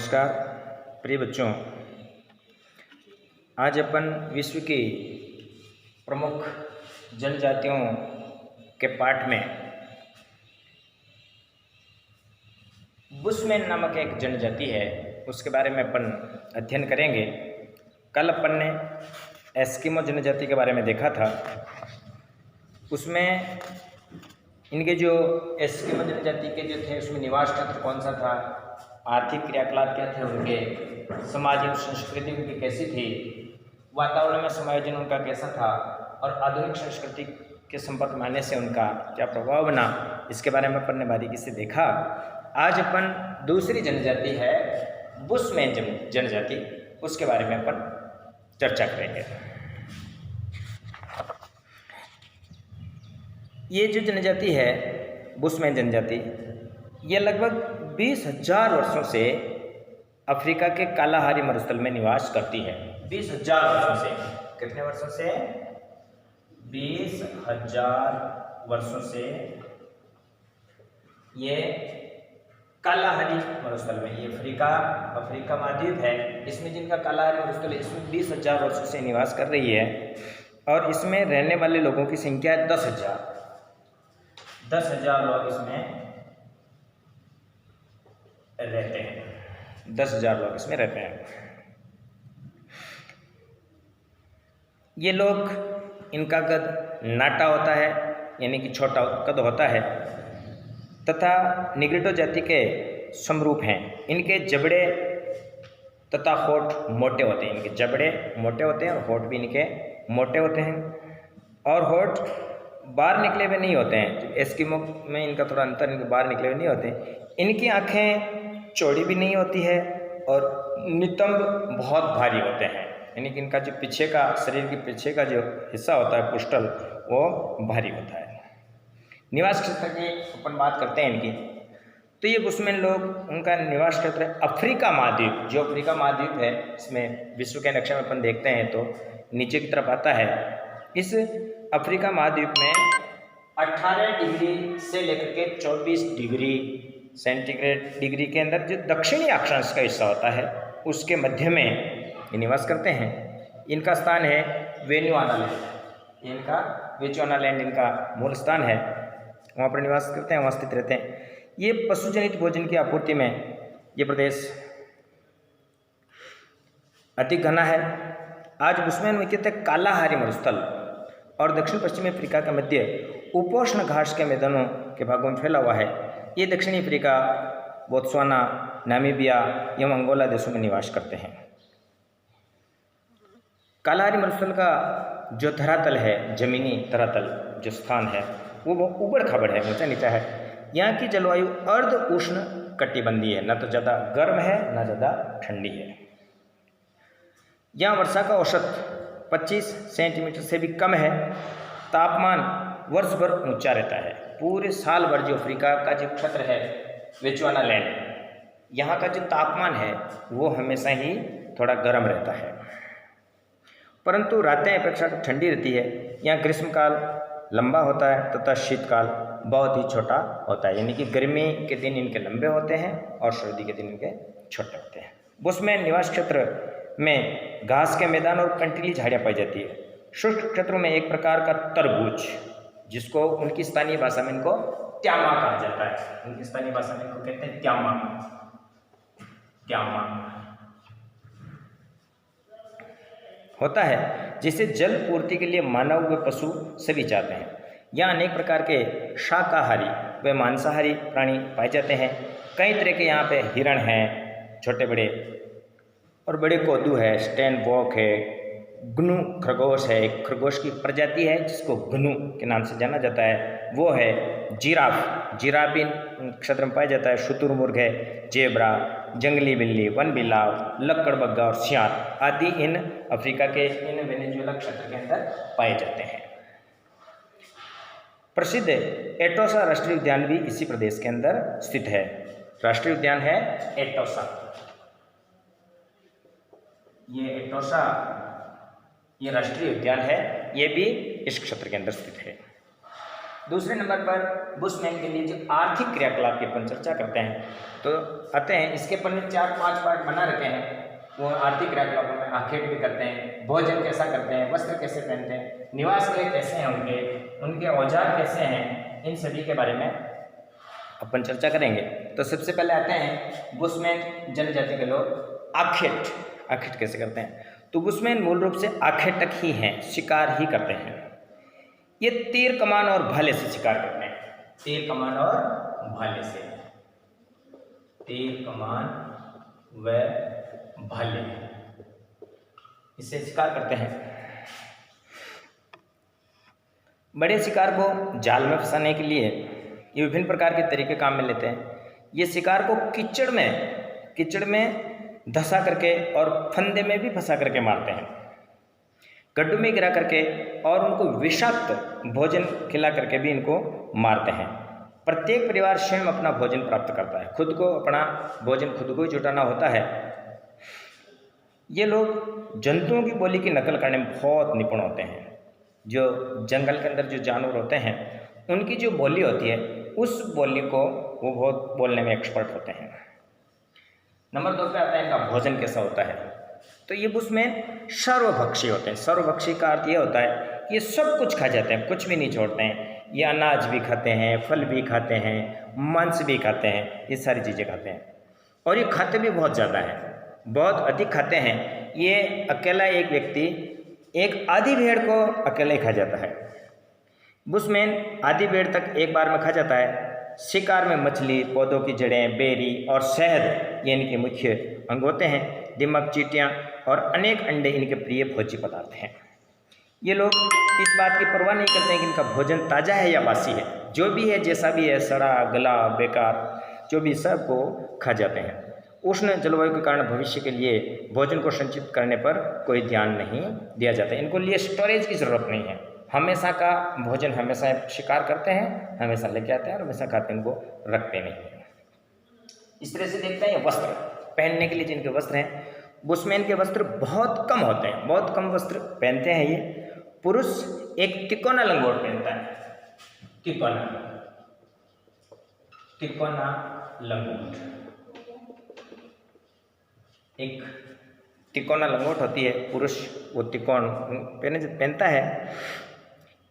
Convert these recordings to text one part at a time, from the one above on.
नमस्कार प्रिय बच्चों, आज अपन विश्व की प्रमुख जनजातियों के पाठ में बुशमैन नामक एक जनजाति है, उसके बारे में अपन अध्ययन करेंगे। कल अपन ने एस्किमो जनजाति के बारे में देखा था। उसमें इनके जो एस्किमो जनजाति के जो थे उसमें निवास क्षेत्र कौन सा था, आर्थिक क्रियाकलाप क्या थे उनके, सामाजिक संस्कृति उनकी कैसी थी, वातावरण में समायोजन उनका कैसा था और आधुनिक संस्कृति के संपर्क में आने से उनका क्या प्रभाव बना, इसके बारे में अपन ने बारीकी से देखा। आज अपन दूसरी जनजाति है बुशमैन जनजाति, उसके बारे में अपन चर्चा करेंगे। ये जो जनजाति है बुशमैन जनजाति, ये लगभग 20,000 वर्षों से अफ्रीका के कालाहारी मरुस्थल में निवास करती है। 20,000 वर्षों से, कितने वर्षों से? 20,000 वर्षों से ये कालाहारी मरुस्थल में, ये अफ्रीका महाद्वीप है, इसमें जिनका कालाहारी मरुस्थल है इसमें 20,000 वर्षों से निवास कर रही है और इसमें रहने वाले लोगों की संख्या 10,000 लोग इसमें रहते हैं। 10,000 लोग इसमें रहते हैं। ये लोग, इनका कद नाटा होता है, यानी कि छोटा कद होता है, तथा निग्रिटो जाति के समरूप हैं। इनके जबड़े तथा होठ मोटे होते हैं। इनके जबड़े मोटे होते हैं और होठ भी इनके मोटे होते हैं, और होठ बाहर निकले हुए नहीं होते हैं। एस्किमो में इनका थोड़ा अंतर, इनके बाहर निकले हुए नहीं होते। इनकी आँखें चौड़ी भी नहीं होती है और नितंब बहुत भारी होते हैं, यानी कि इनका जो पीछे का, शरीर के पीछे का जो हिस्सा होता है पुष्टल, वो भारी होता है। निवास क्षेत्र की अपन बात करते हैं इनकी, तो ये बुशमैन लोग, उनका निवास क्षेत्र है अफ्रीका महाद्वीप। जो अफ्रीका महाद्वीप है, इसमें विश्व के नक्शे में अपन देखते हैं तो नीचे की तरफ आता है। इस अफ्रीका महाद्वीप में 18 डिग्री से लेकर के 24 डिग्री सेंटीग्रेड डिग्री के अंदर जो दक्षिणी अक्षांश का हिस्सा होता है, उसके मध्य में ये निवास करते हैं। इनका स्थान है वेनुआना लैंड। इनका वेचुआना लैंड इनका मूल स्थान है, वहाँ पर निवास करते हैं, वहाँ स्थित रहते हैं। ये पशुजनित भोजन की आपूर्ति में ये प्रदेश अति घना है। आज बुशमैन मुख्यतः कालाहारी मरुस्थल और दक्षिण पश्चिमी अफ्रीका के मध्य उपोष्ण घास के मैदानों के भागों में फैला हुआ है। ये दक्षिणी अफ्रीका, बोत्सवाना, नामीबिया एवं अंगोला देशों में निवास करते हैं। कालाहारी मरुस्थल का जो धरातल है, जमीनी धरातल जो स्थान है, वो ऊबड़ खाबड़ है, ऊंचा नीचा है। यहाँ की जलवायु अर्ध उष्ण कटिबंधीय है, न तो ज़्यादा गर्म है न ज़्यादा ठंडी है। यहाँ वर्षा का औसत 25 सेंटीमीटर से भी कम है। तापमान वर्ष भर ऊंचा रहता है। पूरे साल भर जो अफ्रीका का जो क्षेत्र है वेचुआना लैंड, यहाँ का जो तापमान है वो हमेशा ही थोड़ा गर्म रहता है, परंतु रातें अपेक्षाकृत ठंडी रहती है। यहाँ ग्रीष्मकाल लंबा होता है तथा शीतकाल बहुत ही छोटा होता है, यानी कि गर्मी के दिन इनके लंबे होते हैं और सर्दी के दिन इनके छोटे होते हैं। बुशमैन निवास क्षेत्र में घास के मैदान और कंटीली झाड़ियाँ पाई जाती है। शुष्क क्षेत्रों में एक प्रकार का तरबूज, जिसको उनकी स्थानीय भाषा में इनको त्यामा कहा जाता है। उनकी स्थानीय भाषा में इनको कहते हैं त्यामा होता है, जिसे जल पूर्ति के लिए मानव व पशु सभी जाते हैं। यहाँ अनेक प्रकार के शाकाहारी व मांसाहारी प्राणी पाए जाते हैं। कई तरह के यहाँ पे हिरण हैं, छोटे बड़े, और बड़े कोदू है, स्टैनबॉक है, ग्नू खरगोश है, एक खरगोश की प्रजाति है जिसको ग्नू के नाम से जाना जाता है, वो है। जिराफ इन क्षेत्र में पाया जाता है। शुतुरमुर्ग है, जेब्रा, जंगली बिल्ली, वन बिलाव, लक्कड़बग्गा और सियार आदि इन अफ्रीका के इन वेनेजुएला क्षेत्र के अंदर पाए जाते हैं। प्रसिद्ध एटोसा राष्ट्रीय उद्यान भी इसी प्रदेश के अंदर स्थित है। राष्ट्रीय उद्यान है एटोसा। ये एटोसा, ये राष्ट्रीय उद्यान है, ये भी इस क्षेत्र के अंदर स्थित है। दूसरे नंबर पर बुशमैन के लिए जो आर्थिक क्रियाकलाप की अपन चर्चा करते हैं तो आते हैं, इसके अपन ने 4-5 पार्ट बना रखे हैं। वो आर्थिक क्रियाकलापों में आखेट भी करते हैं, भोजन कैसा करते हैं, वस्त्र कैसे पहनते हैं, निवास गृह कैसे हैं उनके औजार कैसे हैं, इन सभी के बारे में अपन चर्चा करेंगे। तो सबसे पहले आते हैं बुशमैन जनजाति के लोग आखेट कैसे करते हैं। तो बुशमैन मूल रूप से आखेटक ही हैं, शिकार ही करते हैं। ये तीर कमान और भाले से शिकार करते हैं, तीर कमान और भाले से, तीर कमान व भाले, इससे शिकार करते हैं। बड़े शिकार को जाल में फंसाने के लिए ये विभिन्न प्रकार के तरीके काम में लेते हैं। ये शिकार को कीचड़ में धंसा करके और फंदे में भी फंसा करके मारते हैं, गड्ढों में गिरा करके और उनको विषाक्त भोजन खिला करके भी इनको मारते हैं। प्रत्येक परिवार स्वयं अपना भोजन प्राप्त करता है, खुद को अपना भोजन खुद को ही जुटाना होता है। ये लोग जंतुओं की बोली की नकल करने में बहुत निपुण होते हैं। जो जंगल के अंदर जो जानवर होते हैं उनकी जो बोली होती है उस बोली को वो बहुत बोलने में एक्सपर्ट होते हैं। नंबर 2 पे आता है इनका भोजन कैसा होता है। तो ये बुशमैन सर्वभक्षी होते हैं। सर्वभक्षी का अर्थ ये होता है कि ये सब कुछ खा जाते हैं, कुछ भी नहीं छोड़ते हैं। ये अनाज भी खाते हैं, फल भी खाते हैं, मांस भी खाते हैं, ये सारी चीज़ें खाते हैं। और ये खाते भी बहुत ज़्यादा हैं, बहुत अधिक खाते हैं। ये अकेला एक व्यक्ति एक आधी भेड़ को अकेले खा जाता है। बुशमैन आधी भेड़ तक एक बार में खा जाता है। शिकार में मछली, पौधों की जड़ें, बेरी और शहद ये इनके मुख्य अंग होते हैं। दीमक, चींटियाँ और अनेक अंडे इनके प्रिय भोज्य पदार्थ हैं। ये लोग इस बात की परवाह नहीं करते हैं कि इनका भोजन ताज़ा है या बासी है, जो भी है जैसा भी है, सड़ा गला बेकार जो भी, सब को खा जाते हैं। उष्ण जलवायु के कारण भविष्य के लिए भोजन को संचित करने पर कोई ध्यान नहीं दिया जाता। इनको लिए स्टोरेज की ज़रूरत नहीं है, हमेशा का भोजन हमेशा शिकार करते हैं, हमेशा लेके आते हैं और हमेशा खाते हैं, इनको रखते नहीं हैं। इस तरह से देखते हैं। वस्त्र पहनने के लिए जिनके वस्त्र हैं, बुशमैन के वस्त्र बहुत कम होते हैं, बहुत कम वस्त्र पहनते हैं। ये पुरुष एक तिकोना लंगोट पहनता है, तिकोना लंगोट, एक तिकोना लंगोट होती है, पुरुष वो तिकोन पहनता है।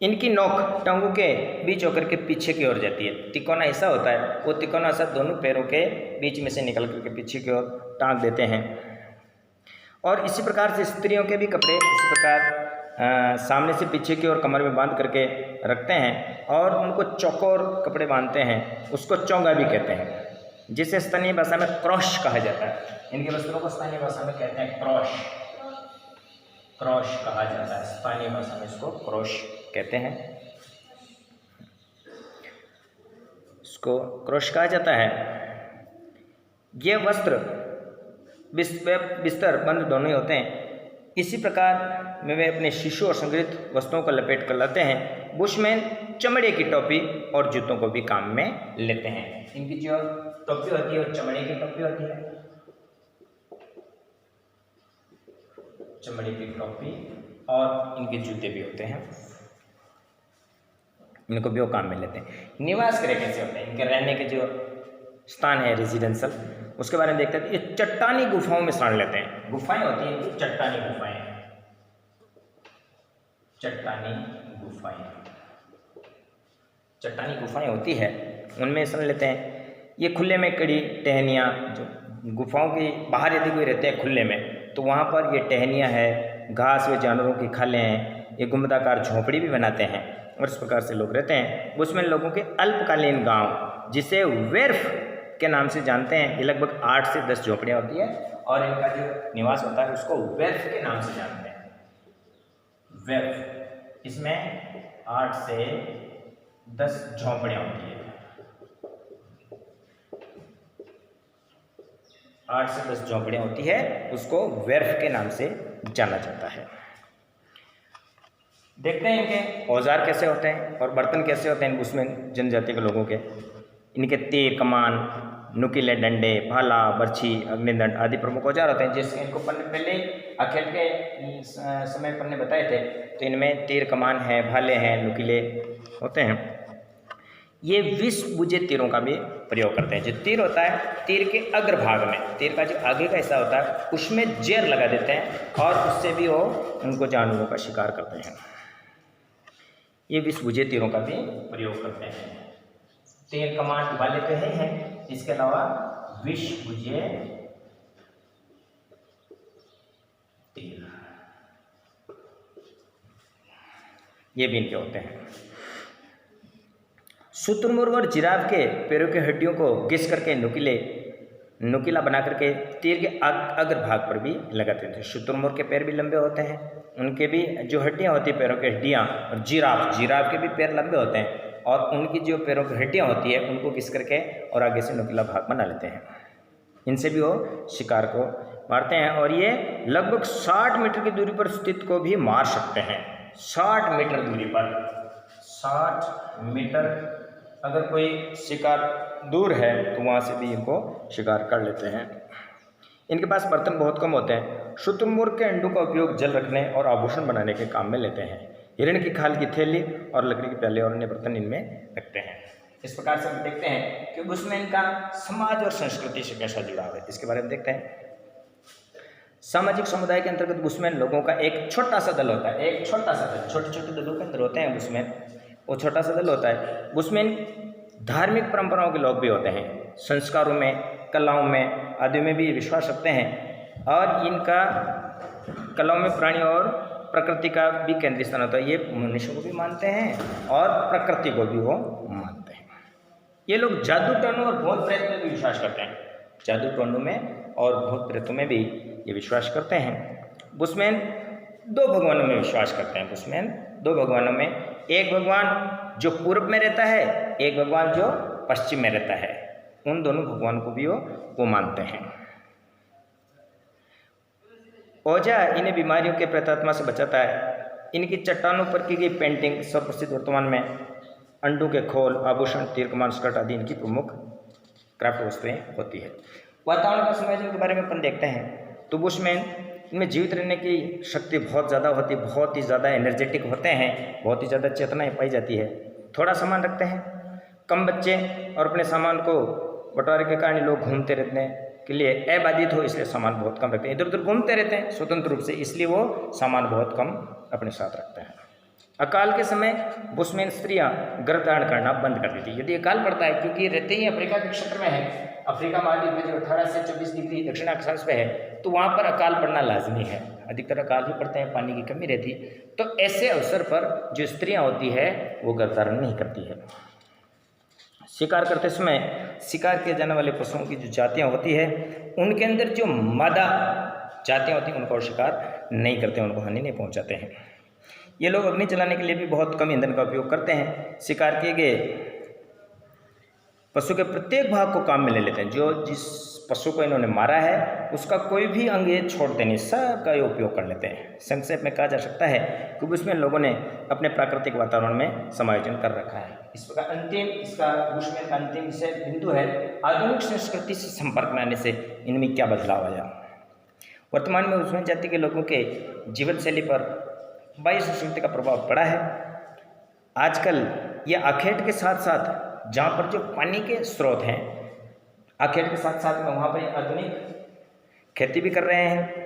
इनकी नोक टांगों के बीच होकर के पीछे की ओर जाती है। तिकोना ऐसा होता है, वो तिकोना ऐसा दोनों पैरों के बीच में से निकल करके पीछे की ओर टांग देते हैं। और इसी प्रकार से स्त्रियों के भी कपड़े इसी प्रकार सामने से पीछे की ओर कमर में बांध करके रखते हैं और उनको चौकोर कपड़े बांधते हैं, उसको चौंगा भी कहते हैं, जिसे स्थानीय भाषा में क्रॉश कहा जाता है। इनके वस्त्रों को स्थानीय भाषा में कहते हैं क्रॉश कहा जाता है, स्थानीय भाषा में इसको क्रॉश कहते हैं, इसको क्रॉश कहा जाता है। ये वस्त्र बिस्तर बंद दोनों ही होते हैं। इसी प्रकार में वे अपने शिशु और संग्रहित वस्तुओं को लपेट कर लाते हैं। बुशमैन चमड़े की टोपी और जूतों को भी काम में लेते हैं। इनकी जो टोपी होती है वो चमड़े की टोपी होती है, चमड़े की टोपी, और इनके जूते भी होते हैं, इनको भी वो काम में लेते हैं। निवास गृह कैसे होते हैं, इनके रहने के जो स्थान है रेजिडेंशियल, उसके बारे में देखते हैं। ये चट्टानी गुफाओं में शरण लेते हैं। गुफाएं होती हैं इनकी, चट्टानी गुफाएं होती है, उनमें शरण लेते हैं। ये खुले में कड़ी टहनियाँ, जो गुफाओं के बाहर यदि कोई रहते हैं खुले में, तो वहाँ पर ये टहनियाँ है, घास व जानवरों की खालें हैं, ये गुंबदाकार झोंपड़ी भी बनाते हैं और इस प्रकार से लोग रहते हैं। बुशमैन लोगों के अल्पकालीन गांव, जिसे वेर्फ के नाम से जानते हैं, ये लगभग 8 से 10 झोंपड़ियाँ होती है और इनका जो निवास होता है उसको वेर्फ के नाम से जानते हैं। वेर्फ, इसमें 8 से 10 झोंपड़ियाँ होती है, 8 से 10 झोंपड़ियाँ होती है, उसको वेर्फ के नाम से जाना जाता है। देखते हैं इनके औजार कैसे होते हैं और बर्तन कैसे होते हैं बुशमैन जनजाति के लोगों के। इनके तीर, कमान, नुकीले डंडे, भाला, बर्छी, अग्निदंड आदि प्रमुख औजार होते हैं, जिसके इनको पहले अखेट के समय पन्ने बताए थे। तो इनमें तीर, कमान है, भाले हैं, नुकीले होते हैं। ये विष बुझे तीरों का भी प्रयोग करते हैं। जो तीर होता है, तीर के अग्रभाग में, तीर का जो आगे का हिस्सा होता है उसमें जेर लगा देते हैं और उससे भी वो उनको जानवरों का शिकार करते हैं। ये विष बुझे तीरों का भी प्रयोग करते हैं। तीर कमांड वाले तो हैं, इसके अलावा विष बुझे तीर ये भी इनके होते हैं। शुतुरमुर्ग और जिराफ के पैरों की हड्डियों को घिस करके नुकीला बना करके तीर के अग्रभाग पर भी लगाते थे। शुतुरमुर्ग के पैर भी लंबे होते हैं, उनके भी जो हड्डियां होती है पैरों की हड्डियां, और जिराफ के भी पैर लंबे होते हैं और उनकी जो पैरों की हड्डियां होती है उनको घिस करके और आगे से नुकीला भाग बना लेते हैं। इनसे भी वो शिकार को मारते हैं और ये लगभग 60 मीटर की दूरी पर स्थित को भी मार सकते हैं। 60 मीटर दूरी पर, 60 मीटर अगर कोई शिकार दूर है तो वहाँ से भी इनको शिकार कर लेते हैं। इनके पास बर्तन बहुत कम होते हैं। शुतुरमुर्ग के अंडों का उपयोग जल रखने और आभूषण बनाने के काम में लेते हैं। हिरण की खाल की थैली और लकड़ी के प्याले और अन्य बर्तन इनमें रखते हैं। इस प्रकार से हम देखते हैं कि उसमें इनका समाज और संस्कृति से कैसा जुड़ाव है, इसके बारे में देखते हैं। सामाजिक समुदाय के अंतर्गत बुशमैन लोगों का एक छोटा सा दल होता है। एक छोटा सा दल, छोटे छोटे दलों के अंदर होते हैं बुशमैन, वो छोटा सा दल होता है। बुशमैन धार्मिक परंपराओं के लोग भी होते हैं। संस्कारों में, कलाओं में आदि में भी विश्वास रखते हैं और इनका कलाओं में प्राणी और प्रकृति का भी केंद्रीय स्थान होता है। ये मनुष्य को भी मानते हैं और प्रकृति को भी वो मानते हैं। ये लोग जादू टोनों और भूत प्रेत में भी विश्वास करते हैं। जादू टोनों में और भूत प्रेतों में भी ये विश्वास करते हैं। बुशमैन 2 भगवानों में विश्वास करते हैं। बुशमैन 2 भगवानों में, एक भगवान जो पूर्व में रहता है, एक भगवान जो पश्चिम में रहता है। उन दोनों भगवान को भी वो मानते हैं। ओझा इन्हें बीमारियों के प्रेतात्मा से बचाता है। इनकी चट्टानों पर की गई पेंटिंग सर्वप्रसिद्ध। वर्तमान में अंडों के खोल, आभूषण, तीर कमान, स्कर्ट आदि इनकी प्रमुख क्राफ्ट वस्तुएं होती है। वातावरण का समायोजन के बारे में अपन देखते हैं तो बुशमैन इनमें जीवित रहने की शक्ति बहुत ज़्यादा होती है, बहुत ही ज़्यादा एनर्जेटिक होते हैं, बहुत ही ज़्यादा चेतनाएं पाई जाती है। थोड़ा सामान रखते हैं, कम बच्चे और अपने सामान को बंटवारे के कारण लोग घूमते रहने के लिए अबाधित हो, इसलिए सामान बहुत कम रखते हैं। इधर उधर घूमते रहते हैं स्वतंत्र रूप से, इसलिए वो सामान बहुत कम अपने साथ रखते हैं। अकाल के समय बुशमैन स्त्रियां गर्भ धारण करना बंद कर देती है यदि अकाल पड़ता है, क्योंकि रहते ही अफ्रीका के क्षेत्र में है। अफ्रीका महाद्वीप में जो 18 से 24 डिग्री दक्षिण अक्षांश पे है, तो वहाँ पर अकाल पड़ना लाजमी है। अधिकतर अकाल ही पड़ते हैं, पानी की कमी रहती। तो ऐसे अवसर पर जो स्त्रियां होती है वो गर्भ धारण नहीं करती है। शिकार करते समय शिकार किए जाने वाले पशुओं की जो जातियाँ होती है, उनके अंदर जो मादा जातियाँ होती हैं उनको शिकार नहीं करते, उनको हानि नहीं पहुँचाते हैं। ये लोग अग्नि जलाने के लिए भी बहुत कम ईंधन का उपयोग करते हैं। शिकार किए गए पशु के प्रत्येक भाग को काम में ले लेते हैं। जो जिस पशु को इन्होंने मारा है उसका कोई भी अंग ये छोड़ते नहीं, सबका ये उपयोग कर लेते हैं। संक्षेप में कहा जा सकता है कि बुशमैन लोगों ने अपने प्राकृतिक वातावरण में समायोजन कर रखा है। इस प्रकार इसका बुशमैन का अंतिम विषय बिंदु है आधुनिक संस्कृति से संपर्क में आने से इनमें क्या बदलाव आया। वर्तमान में बुशमैन जाति के लोगों के जीवन शैली पर बाह्य संस्कृति का प्रभाव पड़ा है। आजकल ये आखेट के साथ साथ जहाँ पर जो पानी के स्रोत हैं, आखेट के साथ साथ में वहाँ पर आधुनिक खेती भी कर रहे हैं।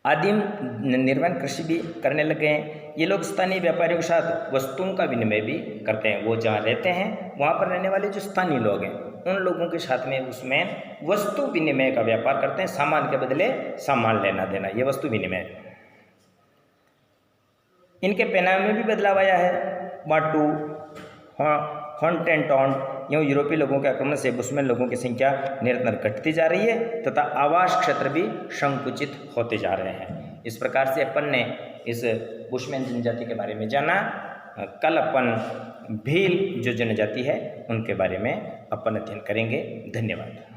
आदिम निर्माण कृषि भी करने लगे हैं। ये लोग स्थानीय व्यापारियों के साथ वस्तुओं का विनिमय भी करते हैं। वो जहाँ रहते हैं वहाँ पर रहने वाले जो स्थानीय लोग हैं उन लोगों के साथ में उसमें वस्तु विनिमय का व्यापार करते हैं। सामान के बदले सामान लेना देना, ये वस्तु विनिमय। इनके पहनावे में भी बदलाव आया है। बाटू, हॉन्ट एंड टॉन्ट यूँ यूरोपीय लोगों के आक्रमण से बुशमैन लोगों की संख्या निरंतर घटती जा रही है तथा आवास क्षेत्र भी संकुचित होते जा रहे हैं। इस प्रकार से अपन ने इस बुशमैन जनजाति के बारे में जाना। कल अपन भील जो जनजाति है उनके बारे में अपन अध्ययन करेंगे। धन्यवाद।